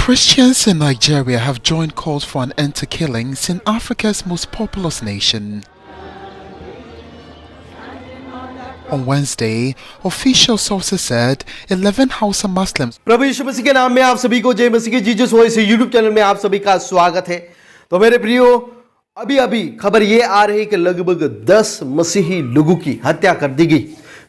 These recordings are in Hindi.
Christians in Nigeria have joined calls for an end to killings in Africa's most populous nation. On Wednesday, official sources said 11 Hausa Muslims. प्रभु यीशु मसीह के नाम में आप सभी को जय मसीह की जीसस वॉइस यूट्यूब चैनल में आप सभी का स्वागत है। तो मेरे प्रियो, अभी खबर ये आ रही है कि लगभग 10 मसीही लोगों की हत्या कर दी गई।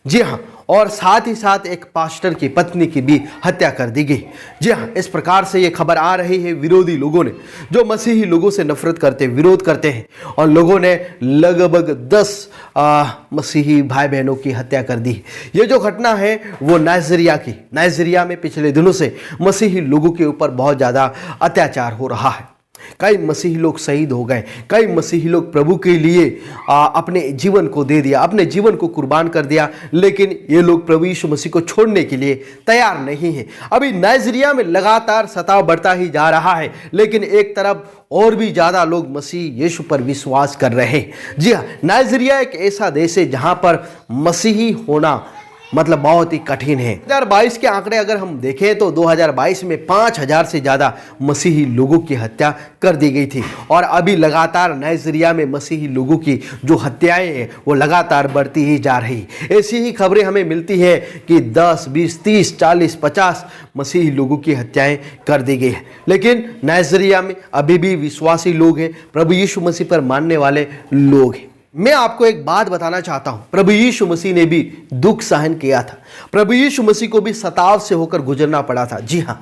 जी हाँ, और साथ ही साथ एक पास्टर की पत्नी की भी हत्या कर दी गई। जी हाँ, इस प्रकार से ये खबर आ रही है विरोधी लोगों ने, जो मसीही लोगों से नफरत करते, विरोध करते हैं, और लोगों ने लगभग 10 मसीही भाई बहनों की हत्या कर दी। ये जो घटना है वो नाइजीरिया में पिछले दिनों से मसीही लोगों के ऊपर बहुत ज़्यादा अत्याचार हो रहा है। कई मसीही लोग शहीद हो गए, कई मसीही लोग प्रभु के लिए अपने जीवन को दे दिया, अपने जीवन को कुर्बान कर दिया, लेकिन ये लोग प्रभु यीशु मसीह को छोड़ने के लिए तैयार नहीं हैं। अभी नाइजीरिया में लगातार सताव बढ़ता ही जा रहा है, लेकिन एक तरफ और भी ज़्यादा लोग मसीह यीशु पर विश्वास कर रहे हैं। जी हाँ, नाइजीरिया एक ऐसा देश है जहाँ पर मसीही होना मतलब बहुत ही कठिन है। 2022 के आंकड़े अगर हम देखें तो 2022 में 5000 से ज़्यादा मसीही लोगों की हत्या कर दी गई थी, और अभी लगातार नाइजीरिया में मसीही लोगों की जो हत्याएं हैं वो लगातार बढ़ती ही जा रही। ऐसी ही खबरें हमें मिलती है कि 10, 20, 30, 40, 50 मसीही लोगों की हत्याएं कर दी गई है। लेकिन नाइजीरिया में अभी भी विश्वासी लोग हैं, प्रभु यीशु मसीह पर मानने वाले लोग हैं। मैं आपको एक बात बताना चाहता हूं, प्रभु यीशु मसीह ने भी दुख सहन किया था। प्रभु यीशु मसीह को भी सताव से होकर गुजरना पड़ा था। जी हां,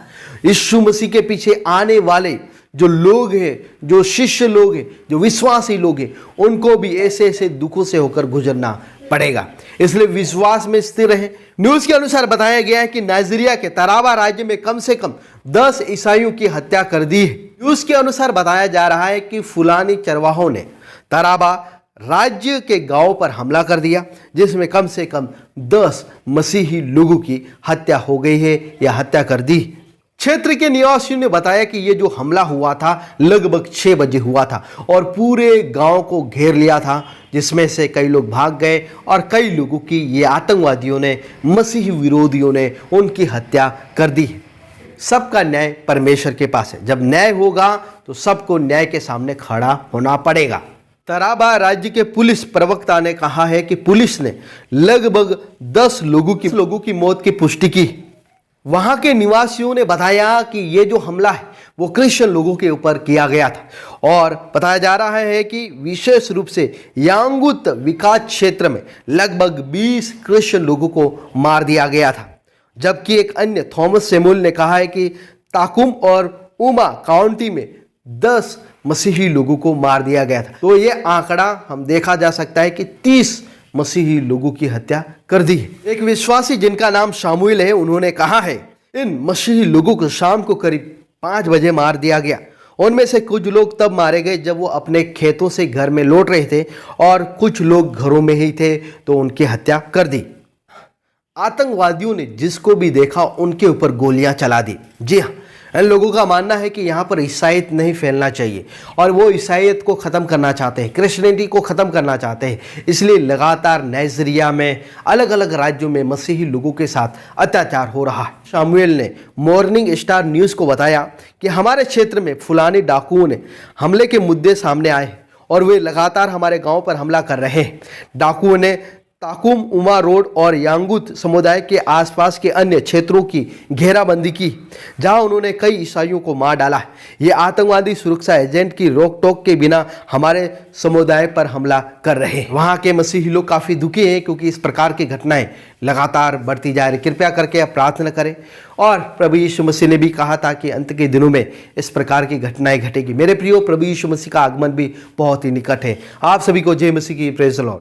यीशु मसीह के पीछे आने वाले जो लोग हैं, जो शिष्य लोग हैं, जो विश्वासी लोग हैं, उनको भी ऐसे ऐसे दुखों से होकर गुजरना पड़ेगा। इसलिए विश्वास में स्थिर रहें। न्यूज़ के अनुसार बताया गया है कि नाइजीरिया के तराबा राज्य में कम से कम 10 ईसाइयों की हत्या कर दी है। न्यूज़ के अनुसार बताया जा रहा है कि फुलानी चरवाहों ने तराबा राज्य के गांव पर हमला कर दिया, जिसमें कम से कम 10 मसीही लोगों की हत्या हो गई है या हत्या कर दी। क्षेत्र के निवासियों ने बताया कि ये जो हमला हुआ था लगभग 6 बजे हुआ था और पूरे गांव को घेर लिया था, जिसमें से कई लोग भाग गए और कई लोगों की ये आतंकवादियों ने, मसीही विरोधियों ने उनकी हत्या कर दी। सबका न्याय परमेश्वर के पास है। जब न्याय होगा तो सबको न्याय के सामने खड़ा होना पड़ेगा। तराबा राज्य के पुलिस प्रवक्ता ने कहा है कि पुलिस ने लगभग 10 लोगों की मौत की पुष्टि की। वहां के निवासियों ने बताया कि ये जो हमला है वो क्रिश्चियन लोगों के ऊपर किया गया था, और बताया जा रहा है कि विशेष रूप से यांगूत विकास क्षेत्र में लगभग 20 क्रिश्चियन लोगों को मार दिया गया था। जबकि एक अन्य थॉमस सेमुअल ने कहा है कि ताकुम और उमा काउंटी में 10 मसीही लोगों को मार दिया गया था। तो ये आंकड़ा हम देखा जा सकता है कि 30 मसीही लोगों की हत्या कर दी है। एक विश्वासी जिनका नाम शामुएल है, उन्होंने कहा है इन मसीही लोगों को शाम को करीब 5 बजे मार दिया गया। उनमें से कुछ लोग तब मारे गए जब वो अपने खेतों से घर में लौट रहे थे, और कुछ लोग घरों में ही थे तो उनकी हत्या कर दी। आतंकवादियों ने जिसको भी देखा उनके ऊपर गोलियां चला दी। जी हाँ, इन लोगों का मानना है कि यहाँ पर ईसाईयत नहीं फैलना चाहिए, और वो ईसाईयत को ख़त्म करना चाहते हैं, क्रिश्चियनिटी को ख़त्म करना चाहते हैं। इसलिए लगातार नाइजीरिया में अलग अलग राज्यों में मसीही लोगों के साथ अत्याचार हो रहा है। शामुएल ने मॉर्निंग स्टार न्यूज़ को बताया कि हमारे क्षेत्र में फुलानी डाकुओं ने हमले के मुद्दे सामने आए और वे लगातार हमारे गाँव पर हमला कर रहे हैं। डाकुओं ने ताकुम, उमा रोड और यांगूत समुदाय के आसपास के अन्य क्षेत्रों की घेराबंदी की, जहां उन्होंने कई ईसाइयों को मार डाला है। ये आतंकवादी सुरक्षा एजेंट की रोक टोक के बिना हमारे समुदाय पर हमला कर रहे हैं। वहां के मसीही लोग काफ़ी दुखी हैं, क्योंकि इस प्रकार की घटनाएं लगातार बढ़ती जा रही। कृपया करके आप प्रार्थना करें, और प्रभु यीशु मसीह ने भी कहा था कि अंत के दिनों में इस प्रकार की घटनाएं घटेगी। मेरे प्रियो, प्रभु यीशु मसीह का आगमन भी बहुत ही निकट है। आप सभी को जय मसीह की प्रेज़ द लॉर्ड।